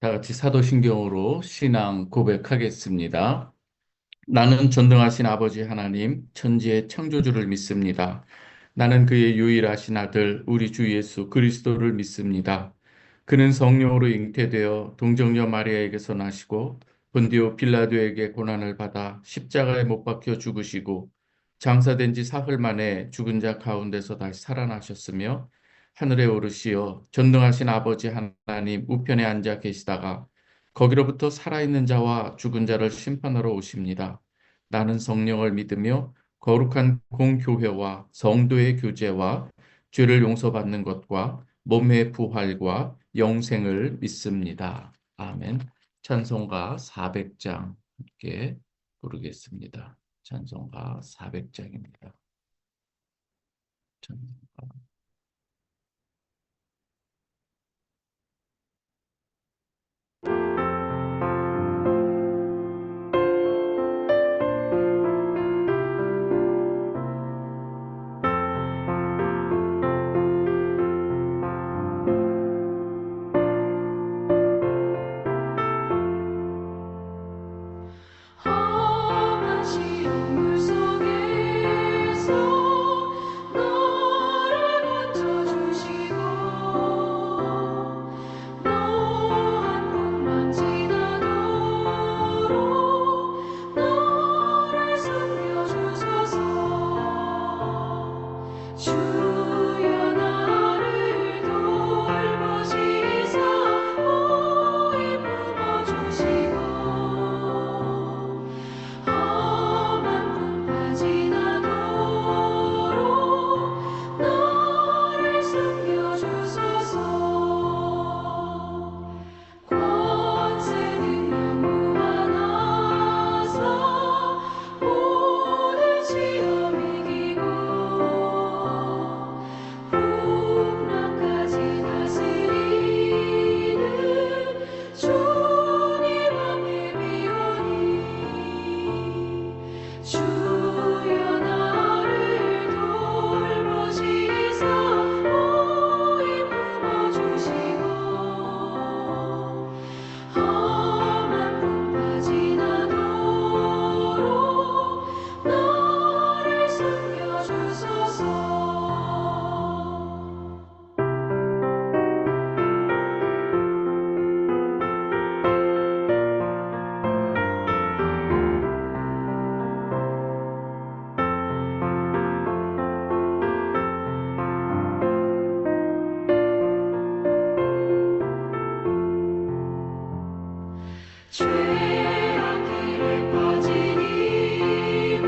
다 같이 사도신경으로 신앙 고백하겠습니다. 나는 전능하신 아버지 하나님, 천지의 창조주를 믿습니다. 나는 그의 유일하신 아들, 우리 주 예수 그리스도를 믿습니다. 그는 성령으로 잉태되어 동정녀 마리아에게서 나시고 본디오 빌라도에게 고난을 받아 십자가에 못 박혀 죽으시고 장사된 지 사흘 만에 죽은 자 가운데서 다시 살아나셨으며 하늘에 오르시어 전능하신 아버지 하나님 우편에 앉아 계시다가 거기로부터 살아있는 자와 죽은 자를 심판하러 오십니다. 나는 성령을 믿으며 거룩한 공교회와 성도의 교제와 죄를 용서받는 것과 몸의 부활과 영생을 믿습니다. 아멘. 찬송가 400장 함께 부르겠습니다. 찬송가 400장입니다. 험한 시험 물속에서 너를 건져주시고 노한 풍랑 지나도록 너를 숨겨주소서. 주여 나를 돌보시사 호히 품어주시고 험한 풍파 지나도록 너를 숨겨주소서. 권세 능력 무한하사 모든 시험 이기고 풍랑까지 다스리는 주님 앞에 비오니 주여 나를 돌보시사 호히 품어주시고 험한 풍파 지나도록 너를 숨겨주소서. 죄악 길에 빠진 이몸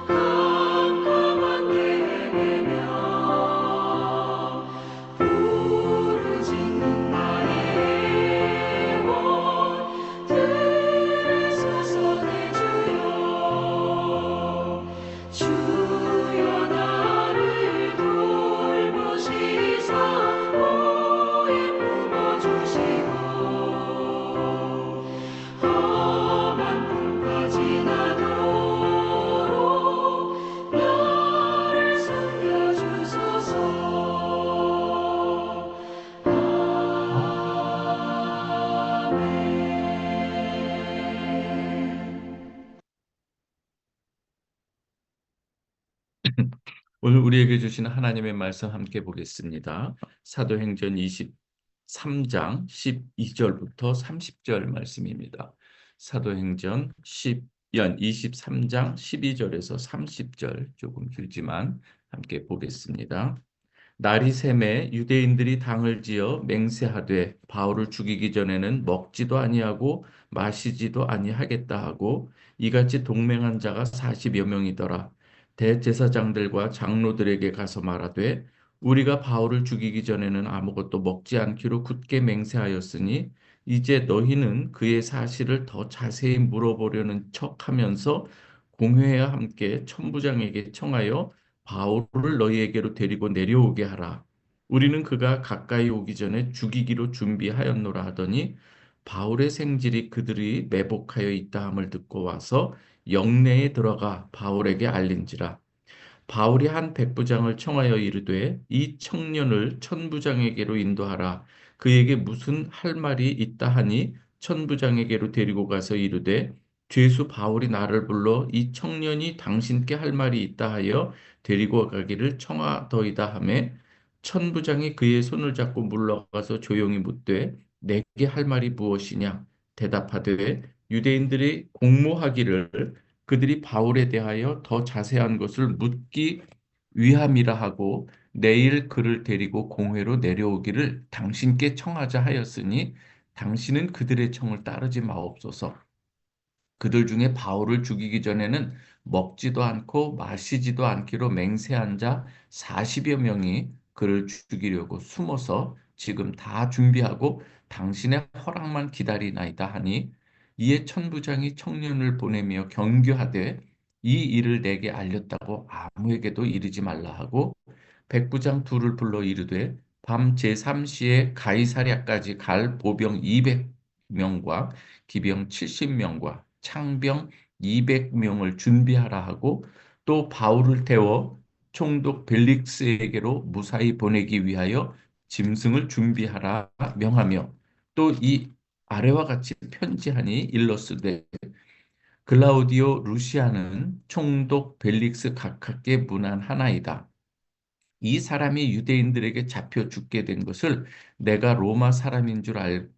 깜깜한 데에 내며 부르짖는 나의 영혼 들으소서. 내 주여 주여 나를 돌보시사 호히 품어주시고 험한 풍파 지나도록 너를 숨겨주소서. 아멘. 오늘 우리에게 주시는 하나님의 말씀 함께 보겠습니다. 사도행전 23장 12절부터 30절 말씀입니다. 사도행전 23장 12절에서 30절 조금 길지만 함께 보겠습니다. 날이 새매 유대인들이 당을 지어 맹세하되 바울을 죽이기 전에는 먹지도 아니하고 마시지도 아니하겠다 하고 이같이 동맹한 자가 40여 명이더라. 대제사장들과 장로들에게 가서 말하되 우리가 바울을 죽이기 전에는 아무것도 먹지 않기로 굳게 맹세하였으니 이제 너희는 그의 사실을 더 자세히 물어보려는 척하면서 공회와 함께 천부장에게 청하여 바울을 너희에게로 데리고 내려오게 하라. 우리는 그가 가까이 오기 전에 죽이기로 준비하였노라 하더니 바울의 생질이 그들이 매복하여 있다 함을 듣고 와서 영내에 들어가 바울에게 알린지라. 바울이 한 백부장을 청하여 이르되 이 청년을 천부장에게로 인도하라. 그에게 무슨 할 말이 있다 하니 천부장에게로 데리고 가서 이르되 죄수 바울이 나를 불러 이 청년이 당신께 할 말이 있다 하여 데리고 가기를 청하더이다 하매 천부장이 그의 손을 잡고 물러가서 조용히 묻되 내게 할 말이 무엇이냐 대답하되 유대인들이 공모하기를 그들이 바울에 대하여 더 자세한 것을 묻기 위함이라 하고 내일 그를 데리고 공회로 내려오기를 당신께 청하자 하였으니 당신은 그들의 청을 따르지 마옵소서. 그들 중에 바울을 죽이기 전에는 먹지도 않고 마시지도 않기로 맹세한 자 40여 명이 그를 죽이려고 숨어서 지금 다 준비하고 당신의 허락만 기다리나이다 하니 이에 천부장이 청년을 보내며 경고하되 이 일을 내게 알렸다고 아무에게도 이르지 말라 하고 백부장 둘을 불러 이르되 밤 제3시에 가이사랴까지 갈 보병 200명과 기병 70명과 창병 200명을 준비하라 하고 또 바울을 태워 총독 벨릭스에게로 무사히 보내기 위하여 짐승을 준비하라 명하며 또 이 아래와 같이 편지하니 일러스되 글라우디오 루시아는 총독 벨릭스 각하께 문안하나이다. 이 사람이 유대인들에게 잡혀 죽게 된 것을 내가 로마 사람인 줄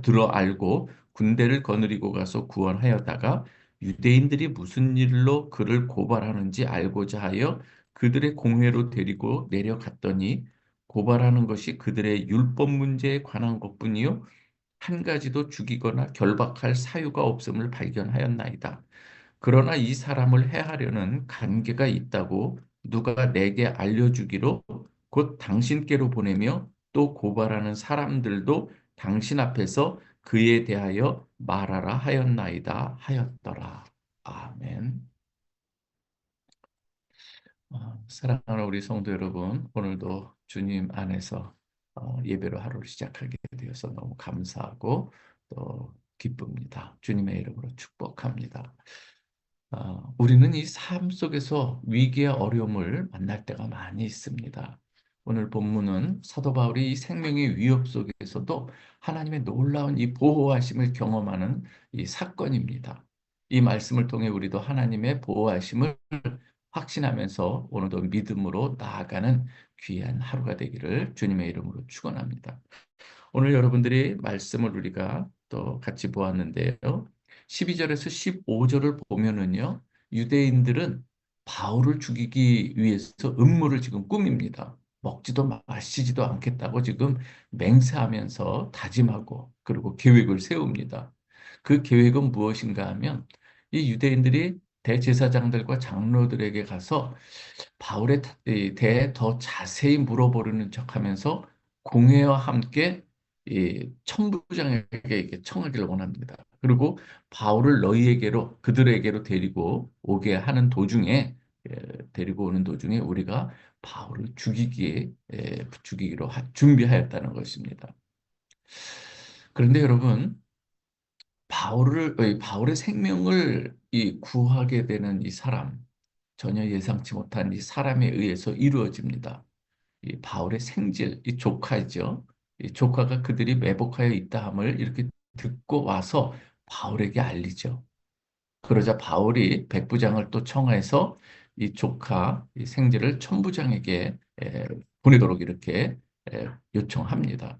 들어 알고 군대를 거느리고 가서 구원하여다가 유대인들이 무슨 일로 그를 고발하는지 알고자 하여 그들의 공회로 데리고 내려갔더니 고발하는 것이 그들의 율법 문제에 관한 것뿐이요 한 가지도 죽이거나 결박할 사유가 없음을 발견하였나이다. 그러나 이 사람을 해하려는 관계가 있다고 누가 내게 알려주기로 곧 당신께로 보내며 또 고발하는 사람들도 당신 앞에서 그에 대하여 말하라 하였나이다 하였더라. 아멘. 사랑하는 우리 성도 여러분, 오늘도 주님 안에서 예배로 하루를 시작하게 되어서 너무 감사하고 또 기쁩니다. 주님의 이름으로 축복합니다. 우리는 이 삶 속에서 위기와 어려움을 만날 때가 많이 있습니다. 오늘 본문은 사도 바울이 이 생명의 위협 속에서도 하나님의 놀라운 이 보호하심을 경험하는 이 사건입니다. 이 말씀을 통해 우리도 하나님의 보호하심을 확신하면서 오늘도 믿음으로 나아가는 귀한 하루가 되기를 주님의 이름으로 축원합니다. 오늘 여러분들이 말씀을 우리가 또 같이 보았는데요. 12절에서 15절을 보면은요. 유대인들은 바울을 죽이기 위해서 음모를 지금 꾸밉니다. 먹지도 마시지도 않겠다고 지금 맹세하면서 다짐하고 그리고 계획을 세웁니다. 그 계획은 무엇인가 하면 이 유대인들이 대제사장들과 장로들에게 가서 바울에 대해 더 자세히 물어보려는 척하면서 공회와 함께 이 천부장에게 이렇게 청하기를 원합니다. 그리고 바울을 너희에게로 그들에게로 데리고 오게 하는 도중에 데리고 오는 도중에 우리가 바울을 죽이기로 준비하였다는 것입니다. 그런데 여러분 바울의 생명을 구하게 되는 이 사람 전혀 예상치 못한 이 사람에 의해서 이루어집니다. 이 바울의 생질, 이 조카죠. 이 조카가 그들이 매복하여 있다함을 이렇게 듣고 와서 바울에게 알리죠. 그러자 바울이 백부장을 또 청하해서 이 조카, 이 생질을 천부장에게 보내도록 이렇게 요청합니다.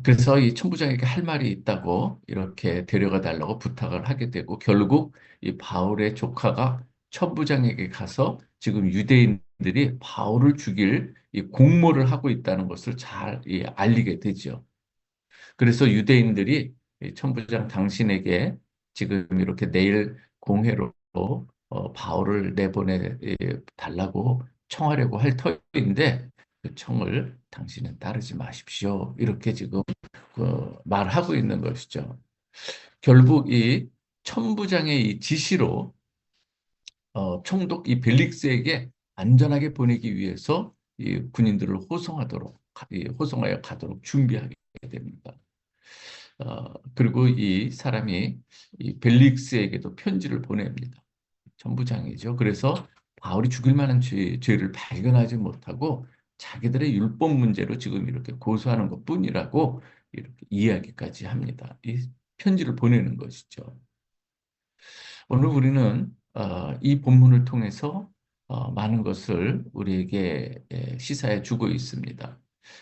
그래서 이 천부장에게 할 말이 있다고 이렇게 데려가 달라고 부탁을 하게 되고 결국 이 바울의 조카가 천부장에게 가서 지금 유대인들이 바울을 죽일 이 공모를 하고 있다는 것을 잘 알리게 되죠. 그래서 유대인들이 이 천부장 당신에게 지금 이렇게 내일 공회로 바울을 내보내 달라고 청하려고 할 터인데 그 청을 당신은 따르지 마십시오. 이렇게 지금 말하고 있는 것이죠. 결국 이 천부장의 이 지시로 총독 이 벨릭스에게 안전하게 보내기 위해서 이 군인들을 호송하여 가도록 준비하게 됩니다. 그리고 이 사람이 이 벨릭스에게도 편지를 보냅니다. 천부장이죠. 그래서 바울이 죽을 만한 죄를 발견하지 못하고 자기들의 율법 문제로 지금 이렇게 고소하는 것뿐이라고 이렇게 이야기까지 합니다. 이 편지를 보내는 것이죠. 오늘 우리는 이 본문을 통해서 많은 것을 우리에게 시사해 주고 있습니다.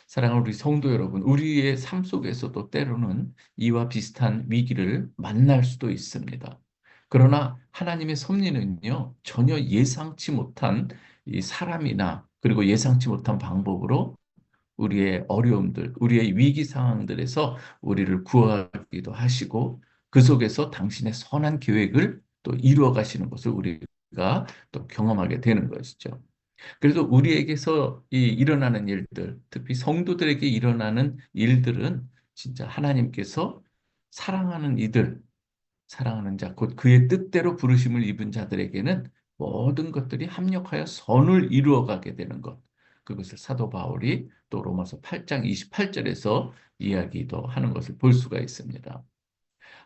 사랑하는 우리 성도 여러분, 우리의 삶 속에서도 때로는 이와 비슷한 위기를 만날 수도 있습니다. 그러나 하나님의 섭리는요, 전혀 예상치 못한 이 사람이나 그리고 예상치 못한 방법으로 우리의 어려움들, 우리의 위기 상황들에서 우리를 구하기도 하시고 그 속에서 당신의 선한 계획을 또 이루어 가시는 것을 우리가 또 경험하게 되는 것이죠. 그래서 우리에게서 일어나는 일들, 특히 성도들에게 일어나는 일들은 진짜 하나님께서 사랑하는 이들, 사랑하는 자, 곧 그의 뜻대로 부르심을 입은 자들에게는 모든 것들이 합력하여 선을 이루어가게 되는 것. 그것을 사도 바울이 또 로마서 8장 28절에서 이야기도 하는 것을 볼 수가 있습니다.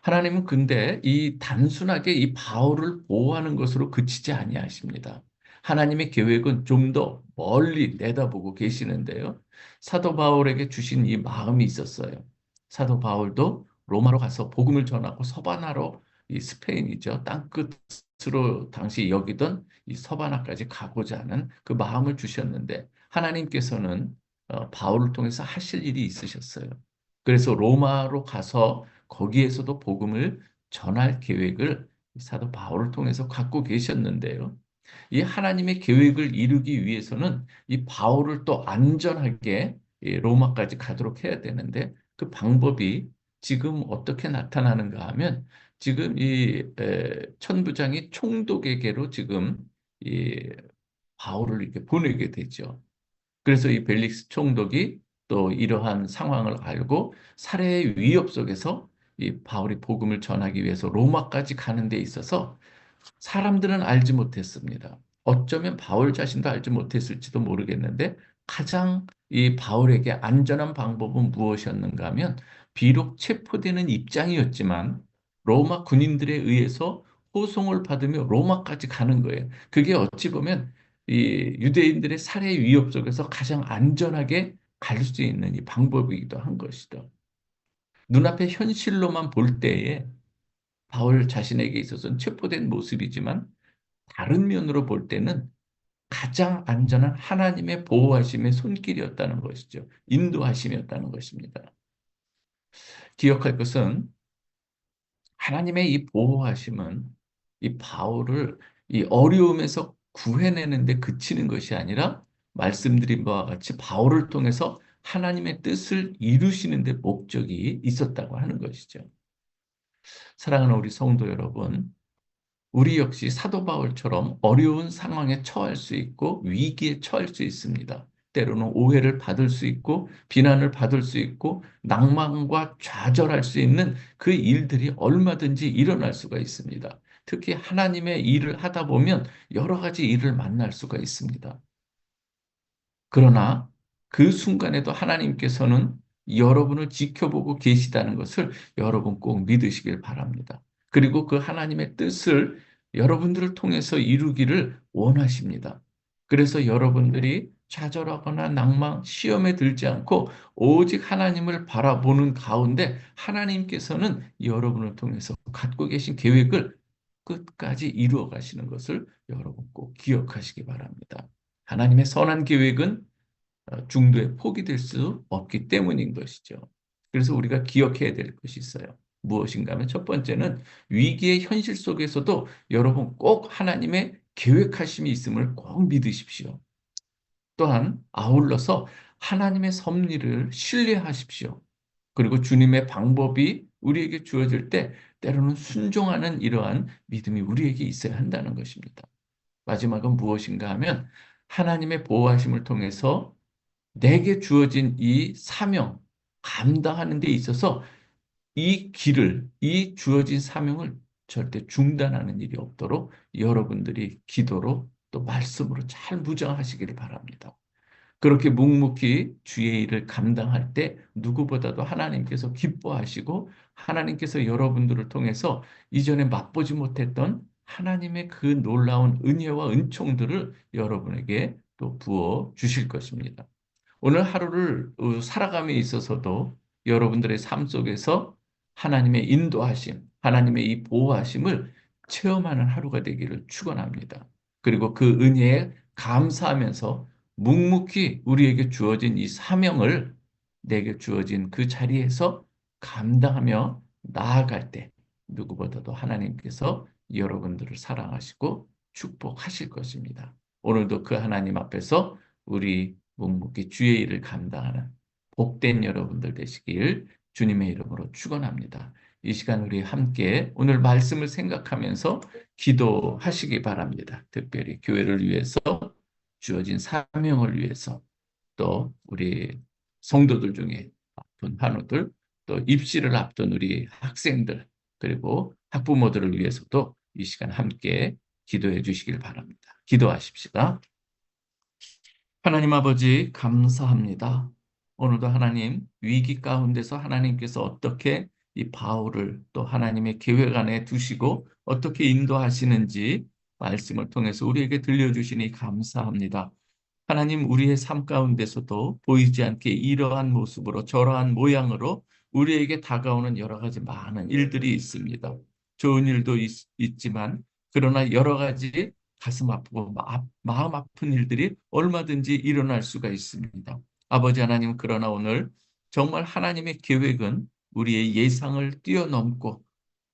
하나님은 근데 이 단순하게 이 바울을 보호하는 것으로 그치지 아니하십니다. 하나님의 계획은 좀 더 멀리 내다보고 계시는데요. 사도 바울에게 주신 이 마음이 있었어요. 사도 바울도 로마로 가서 복음을 전하고 서바나로 이 스페인이죠. 땅끝으로 당시 여기던 이 서바나까지 가고자 하는 그 마음을 주셨는데 하나님께서는 바울을 통해서 하실 일이 있으셨어요. 그래서 로마로 가서 거기에서도 복음을 전할 계획을 사도 바울을 통해서 갖고 계셨는데요. 이 하나님의 계획을 이루기 위해서는 이 바울을 또 안전하게 로마까지 가도록 해야 되는데 그 방법이 지금 어떻게 나타나는가 하면 지금 이 천부장이 총독에게로 지금 이 바울을 이렇게 보내게 되죠. 그래서 이 벨릭스 총독이 또 이러한 상황을 알고 살해의 위협 속에서 이 바울이 복음을 전하기 위해서 로마까지 가는 데 있어서 사람들은 알지 못했습니다. 어쩌면 바울 자신도 알지 못했을지도 모르겠는데 가장 이 바울에게 안전한 방법은 무엇이었는가 하면 비록 체포되는 입장이었지만 로마 군인들에 의해서 호송을 받으며 로마까지 가는 거예요. 그게 어찌 보면 이 유대인들의 살해 위협 속에서 가장 안전하게 갈 수 있는 이 방법이기도 한 것이죠. 눈앞의 현실로만 볼 때에 바울 자신에게 있어서는 체포된 모습이지만 다른 면으로 볼 때는 가장 안전한 하나님의 보호하심의 손길이었다는 것이죠. 인도하심이었다는 것입니다. 기억할 것은 하나님의 이 보호하심은 이 바울을 이 어려움에서 구해내는데 그치는 것이 아니라 말씀드린 바와 같이 바울을 통해서 하나님의 뜻을 이루시는 데 목적이 있었다고 하는 것이죠. 사랑하는 우리 성도 여러분, 우리 역시 사도 바울처럼 어려운 상황에 처할 수 있고 위기에 처할 수 있습니다. 때로는 오해를 받을 수 있고 비난을 받을 수 있고 낭만과 좌절할 수 있는 그 일들이 얼마든지 일어날 수가 있습니다. 특히 하나님의 일을 하다 보면 여러 가지 일을 만날 수가 있습니다. 그러나 그 순간에도 하나님께서는 여러분을 지켜보고 계시다는 것을 여러분 꼭 믿으시길 바랍니다. 그리고 그 하나님의 뜻을 여러분들을 통해서 이루기를 원하십니다. 그래서 여러분들이 좌절하거나 낭망, 시험에 들지 않고 오직 하나님을 바라보는 가운데 하나님께서는 여러분을 통해서 갖고 계신 계획을 끝까지 이루어 가시는 것을 여러분 꼭 기억하시기 바랍니다. 하나님의 선한 계획은 중도에 포기될 수 없기 때문인 것이죠. 그래서 우리가 기억해야 될 것이 있어요. 무엇인가 하면 첫 번째는 위기의 현실 속에서도 여러분 꼭 하나님의 계획하심이 있음을 꼭 믿으십시오. 또한 아울러서 하나님의 섭리를 신뢰하십시오. 그리고 주님의 방법이 우리에게 주어질 때 때로는 순종하는 이러한 믿음이 우리에게 있어야 한다는 것입니다. 마지막은 무엇인가 하면 하나님의 보호하심을 통해서 내게 주어진 이 사명, 감당하는 데 있어서 이 길을, 이 주어진 사명을 절대 중단하는 일이 없도록 여러분들이 기도로 또 말씀으로 잘 무장하시기를 바랍니다. 그렇게 묵묵히 주의 일을 감당할 때 누구보다도 하나님께서 기뻐하시고 하나님께서 여러분들을 통해서 이전에 맛보지 못했던 하나님의 그 놀라운 은혜와 은총들을 여러분에게 또 부어 주실 것입니다. 오늘 하루를 살아감에 있어서도 여러분들의 삶 속에서 하나님의 인도하심, 하나님의 이 보호하심을 체험하는 하루가 되기를 축원합니다. 그리고 그 은혜에 감사하면서 묵묵히 우리에게 주어진 이 사명을 내게 주어진 그 자리에서 감당하며 나아갈 때 누구보다도 하나님께서 여러분들을 사랑하시고 축복하실 것입니다. 오늘도 그 하나님 앞에서 우리 묵묵히 주의 일을 감당하는 복된 여러분들 되시길 주님의 이름으로 축원합니다. 이 시간 우리 함께 오늘 말씀을 생각하면서 기도하시기 바랍니다. 특별히 교회를 위해서 주어진 사명을 위해서 또 우리 성도들 중에 바쁜 환우들 또 입시를 앞둔 우리 학생들 그리고 학부모들을 위해서도 이 시간 함께 기도해 주시길 바랍니다. 기도하십시다. 하나님 아버지 감사합니다. 오늘도 하나님 위기 가운데서 하나님께서 어떻게 이 바울을 또 하나님의 계획 안에 두시고 어떻게 인도하시는지 말씀을 통해서 우리에게 들려주시니 감사합니다. 하나님 우리의 삶 가운데서도 보이지 않게 이러한 모습으로 저러한 모양으로 우리에게 다가오는 여러 가지 많은 일들이 있습니다. 좋은 일도 있지만 그러나 여러 가지 가슴 아프고 마음 아픈 일들이 얼마든지 일어날 수가 있습니다. 아버지 하나님 그러나 오늘 정말 하나님의 계획은 우리의 예상을 뛰어넘고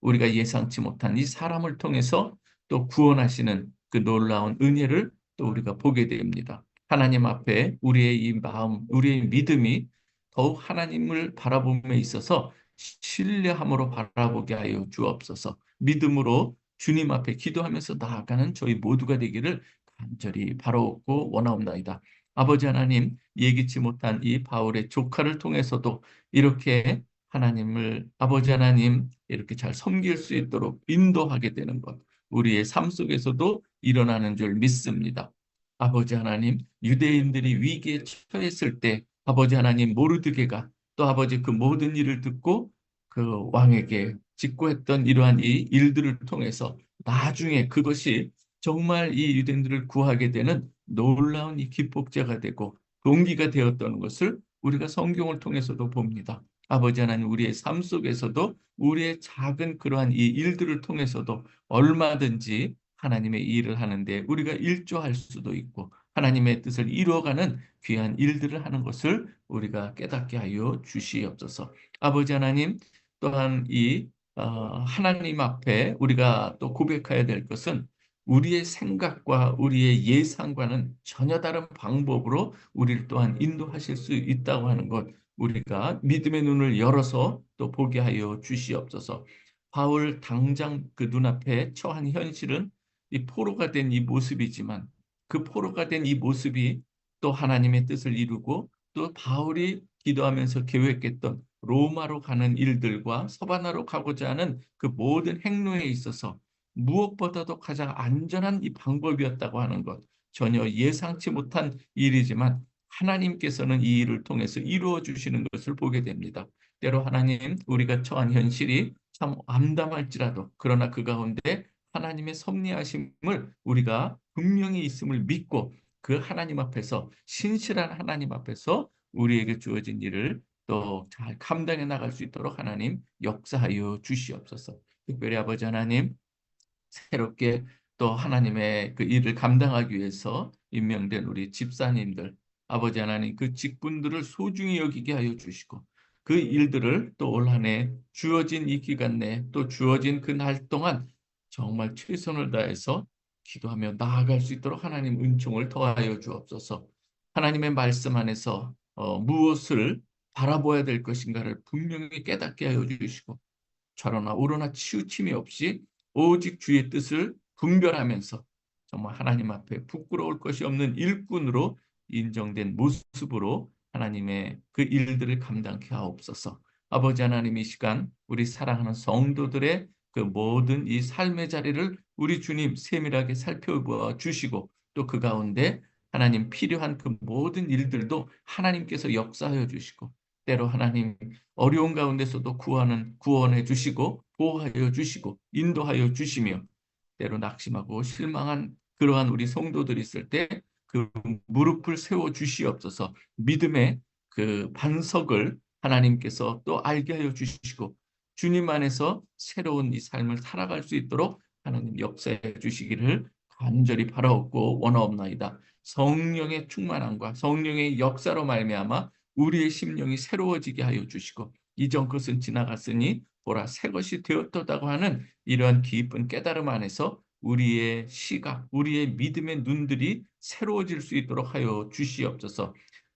우리가 예상치 못한 이 사람을 통해서 또 구원하시는 그 놀라운 은혜를 또 우리가 보게 됩니다. 하나님 앞에 우리의 이 마음, 우리의 믿음이 더욱 하나님을 바라봄에 있어서 신뢰함으로 바라보게 하여 주옵소서. 믿음으로 주님 앞에 기도하면서 나아가는 저희 모두가 되기를 간절히 바라옵고 원하옵나이다. 아버지 하나님, 예기치 못한 이 바울의 조카를 통해서도 이렇게 하나님을 아버지 하나님 이렇게 잘 섬길 수 있도록 인도하게 되는 것, 우리의 삶 속에서도 일어나는 줄 믿습니다. 아버지 하나님, 유대인들이 위기에 처했을 때 아버지 하나님 모르드게가 또 아버지 그 모든 일을 듣고 그 왕에게 직고했던 이러한 이 일들을 통해서 나중에 그것이 정말 이 유대인들을 구하게 되는 놀라운 이 기폭제가 되고 동기가 되었던 것을 우리가 성경을 통해서도 봅니다. 아버지 하나님 우리의 삶 속에서도 우리의 작은 그러한 이 일들을 통해서도 얼마든지 하나님의 일을 하는데 우리가 일조할 수도 있고 하나님의 뜻을 이루어가는 귀한 일들을 하는 것을 우리가 깨닫게 하여 주시옵소서. 아버지 하나님 또한 이 하나님 앞에 우리가 또 고백해야 될 것은 우리의 생각과 우리의 예상과는 전혀 다른 방법으로 우리를 또한 인도하실 수 있다고 하는 것 우리가 믿음의 눈을 열어서 또 보게 하여 주시옵소서. 바울 당장 그 눈앞에 처한 현실은 이 포로가 된 이 모습이지만 그 포로가 된 이 모습이 또 하나님의 뜻을 이루고 또 바울이 기도하면서 계획했던 로마로 가는 일들과 서바나로 가고자 하는 그 모든 행로에 있어서 무엇보다도 가장 안전한 이 방법이었다고 하는 것 전혀 예상치 못한 일이지만 하나님께서는 이 일을 통해서 이루어 주시는 것을 보게 됩니다. 때로 하나님 우리가 처한 현실이 참 암담할지라도 그러나 그 가운데 하나님의 섭리하심을 우리가 분명히 있음을 믿고 그 하나님 앞에서 신실한 하나님 앞에서 우리에게 주어진 일을 또 잘 감당해 나갈 수 있도록 하나님 역사하여 주시옵소서. 특별히 아버지 하나님 새롭게 또 하나님의 그 일을 감당하기 위해서 임명된 우리 집사님들 아버지 하나님 그 직분들을 소중히 여기게 하여 주시고 그 일들을 또 올 한 해 주어진 이 기간 내 또 주어진 그 날 동안 정말 최선을 다해서 기도하며 나아갈 수 있도록 하나님 은총을 더하여 주옵소서. 하나님의 말씀 안에서 무엇을 바라보아야 될 것인가를 분명히 깨닫게 하여 주시고 좌로나 우로나 치우침이 없이 오직 주의 뜻을 분별하면서 정말 하나님 앞에 부끄러울 것이 없는 일꾼으로 인정된 모습으로 하나님의 그 일들을 감당케 하옵소서. 아버지 하나님 이 시간 우리 사랑하는 성도들의 그 모든 이 삶의 자리를 우리 주님 세밀하게 살펴보아 주시고 또 그 가운데 하나님 필요한 그 모든 일들도 하나님께서 역사하여 주시고 때로 하나님 어려운 가운데서도 구원해 주시고 보호하여 주시고 인도하여 주시며 때로 낙심하고 실망한 그러한 우리 성도들이 있을 때 그 무릎을 세워 주시옵소서. 믿음의 그 반석을 하나님께서 또 알게 하여 주시고 주님 안에서 새로운 이 삶을 살아갈 수 있도록 하나님 역사해 주시기를 간절히 바라옵고 원하옵나이다. 성령의 충만함과 성령의 역사로 말미암아 우리의 심령이 새로워지게 하여 주시고 이전 것은 지나갔으니 보라 새 것이 되었다고 하는 이러한 깊은 깨달음 안에서 우리의 시각, 우리의 믿음의 눈들이 새로워질 수 있도록 하여 주시옵소서.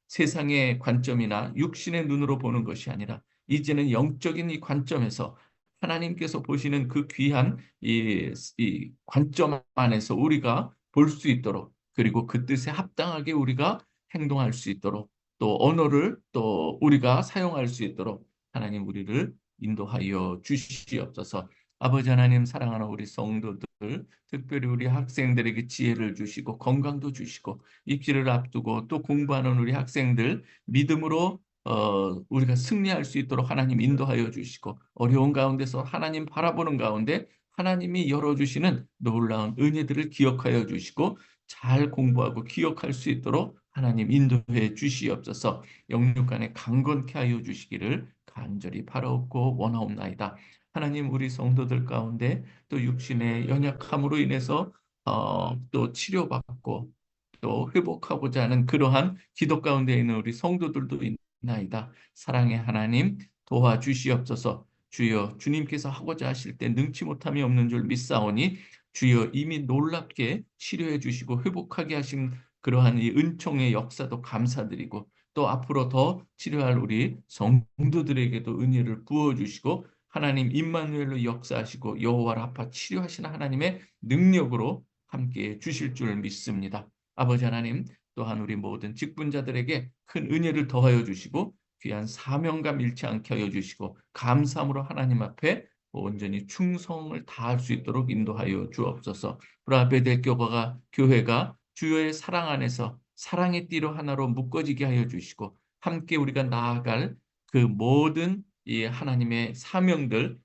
세상의 관점이나 육신의 눈으로 보는 것이 아니라 이제는 영적인 이 관점에서 하나님께서 보시는 그 귀한 이 관점 안에서 우리가 볼 수 있도록 그리고 그 뜻에 합당하게 우리가 행동할 수 있도록 또 언어를 또 우리가 사용할 수 있도록 하나님 우리를 인도하여 주시옵소서. 아버지 하나님 사랑하는 우리 성도들 특별히 우리 학생들에게 지혜를 주시고 건강도 주시고 입시를 앞두고 또 공부하는 우리 학생들 믿음으로 우리가 승리할 수 있도록 하나님 인도하여 주시고 어려운 가운데서 하나님 바라보는 가운데 하나님이 열어주시는 놀라운 은혜들을 기억하여 주시고 잘 공부하고 기억할 수 있도록 하나님 인도해 주시옵소서. 영육간에 강건케 하여 주시기를 간절히 바라옵고 원하옵나이다. 하나님 우리 성도들 가운데 또 육신의 연약함으로 인해서 또 치료받고 또 회복하고자 하는 그러한 기도 가운데 있는 우리 성도들도 있나이다. 사랑의 하나님 도와주시옵소서. 주여 주님께서 하고자 하실 때 능치 못함이 없는 줄 믿사오니 주여 이미 놀랍게 치료해 주시고 회복하게 하신 그러한 이 은총의 역사도 감사드리고 또 앞으로 더 치료할 우리 성도들에게도 은혜를 부어주시고 하나님 임마누엘로 역사하시고 여호와 라파 치료하시는 하나님의 능력으로 함께 주실 줄 믿습니다. 아버지 하나님 또한 우리 모든 직분자들에게 큰 은혜를 더하여 주시고 귀한 사명감 잃지 않게 하여 주시고 감사함으로 하나님 앞에 온전히 충성을 다할 수 있도록 인도하여 주옵소서. 브라베델 교회가 주의 사랑 안에서 사랑의 띠로 하나로 묶어지게 하여 주시고 함께 우리가 나아갈 그 모든 이 하나님의 사명들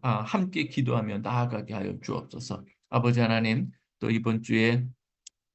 함께 기도하며 나아가게 하여 주옵소서. 아버지 하나님 또 이번 주에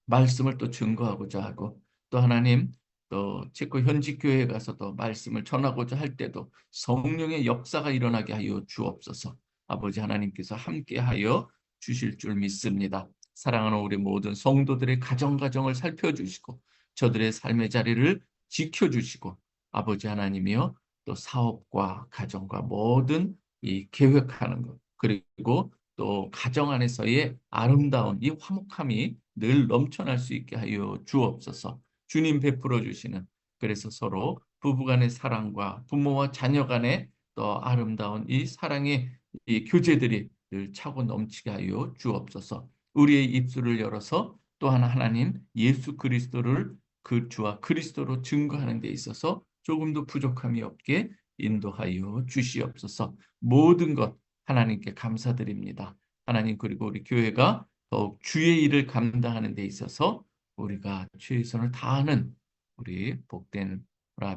말씀을 또 증거하고자 하고 또 하나님 또 체코 현지 교회에 가서도 말씀을 전하고자 할 때도 성령의 역사가 일어나게 하여 주옵소서. 아버지 하나님께서 함께하여 주실 줄 믿습니다. 사랑하는 우리 모든 성도들의 가정을 살펴주시고 저들의 삶의 자리를 지켜주시고 아버지 하나님이여 또 사업과 가정과 모든 이 계획하는 것 그리고 또 가정 안에서의 아름다운 이 화목함이 늘 넘쳐날 수 있게 하여 주옵소서. 주님 베풀어 주시는 그래서 서로 부부간의 사랑과 부모와 자녀 간의 또 아름다운 이 사랑의 이 교제들이 늘 차고 넘치게 하여 주옵소서. 우리의 입술을 열어서 또한 하나님 예수 그리스도를 그 주와 그리스도로 증거하는 데 있어서 조금도 부족함이 없게 인도하여 주시옵소서. 모든 것 하나님께 감사드립니다. 하나님 그리고 우리 교회가 더욱 주의 일을 감당하는 데 있어서 우리가 최선을 다하는 우리 복된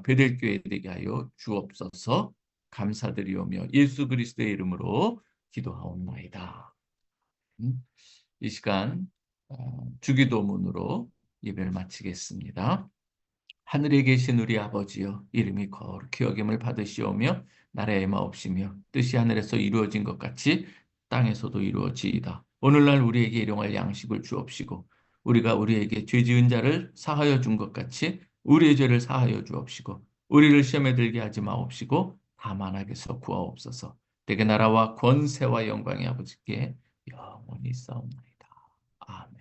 베델교회 되게 하여 주옵소서. 감사드리오며 예수 그리스도의 이름으로 기도하옵나이다. 이 시간 주기도문으로 예배를 마치겠습니다. 하늘에 계신 우리 아버지여 이름이 거룩히 여김을 받으시오며 나라의 마옵시며 뜻이 하늘에서 이루어진 것 같이 땅에서도 이루어지이다. 오늘날 우리에게 일용할 양식을 주옵시고 우리가 우리에게 죄 지은 자를 사하여 준 것 같이 우리의 죄를 사하여 주옵시고 우리를 시험에 들게 하지 마옵시고 다만 악에서 구하옵소서. 대개 나라와 권세와 영광이 아버지께 영원히 있사옵나이다. 아멘.